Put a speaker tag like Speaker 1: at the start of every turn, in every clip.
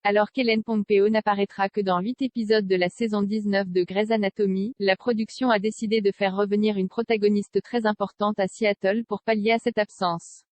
Speaker 1: Alors qu'Ellen Pompeo n'apparaîtra que dans 8 épisodes de la saison 19 de Grey's Anatomy, la production a décidé de faire revenir une protagoniste très importante à Seattle pour pallier à cette absence.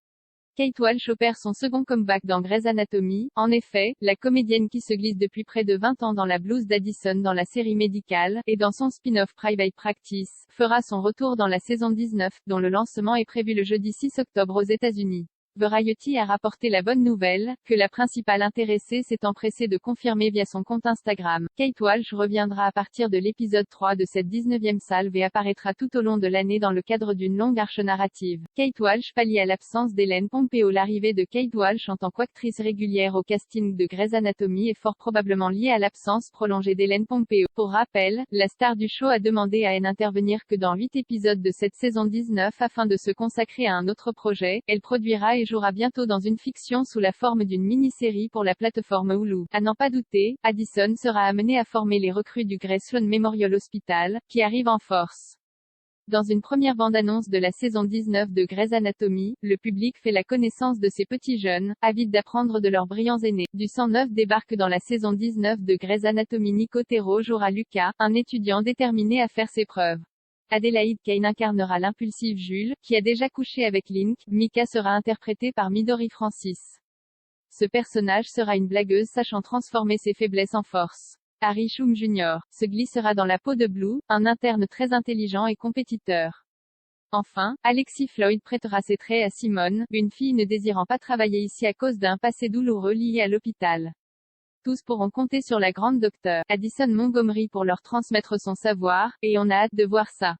Speaker 1: Kate Walsh opère son second comeback dans Grey's Anatomy. En effet, la comédienne qui se glisse depuis près de 20 ans dans la blouse d'Addison dans la série médicale, et dans son spin-off Private Practice, fera son retour dans la saison 19, dont le lancement est prévu le jeudi 6 octobre aux États-Unis. Variety a rapporté la bonne nouvelle, que la principale intéressée s'est empressée de confirmer via son compte Instagram. Kate Walsh reviendra à partir de l'épisode 3 de cette 19e salve et apparaîtra tout au long de l'année dans le cadre d'une longue arche narrative. Kate Walsh pallie à l'absence d'Ellen Pompeo. L'arrivée de Kate Walsh en tant qu'actrice régulière au casting de Grey's Anatomy est fort probablement liée à l'absence prolongée d'Ellen Pompeo. Pour rappel, la star du show a demandé à n'intervenir que dans 8 épisodes de cette saison 19 afin de se consacrer à un autre projet. Elle produira et jouera bientôt dans une fiction sous la forme d'une mini-série pour la plateforme Hulu. À n'en pas douter, Addison sera amené à former les recrues du Grey Sloan Memorial Hospital, qui arrivent en force. Dans une première bande-annonce de la saison 19 de Grey's Anatomy, le public fait la connaissance de ces petits jeunes, avides d'apprendre de leurs brillants aînés. Du sang neuf débarque dans la saison 19 de Grey's Anatomy. Nico Tero jouera Lucas, un étudiant déterminé à faire ses preuves. Adélaïde Kane incarnera l'impulsive Jules, qui a déjà couché avec Link. Mika sera interprétée par Midori Francis. Ce personnage sera une blagueuse sachant transformer ses faiblesses en force. Harry Shum Jr. se glissera dans la peau de Blue, un interne très intelligent et compétiteur. Enfin, Alexis Floyd prêtera ses traits à Simone, une fille ne désirant pas travailler ici à cause d'un passé douloureux lié à l'hôpital. Tous pourront compter sur la grande docteure Addison Montgomery pour leur transmettre son savoir, et on a hâte de voir ça.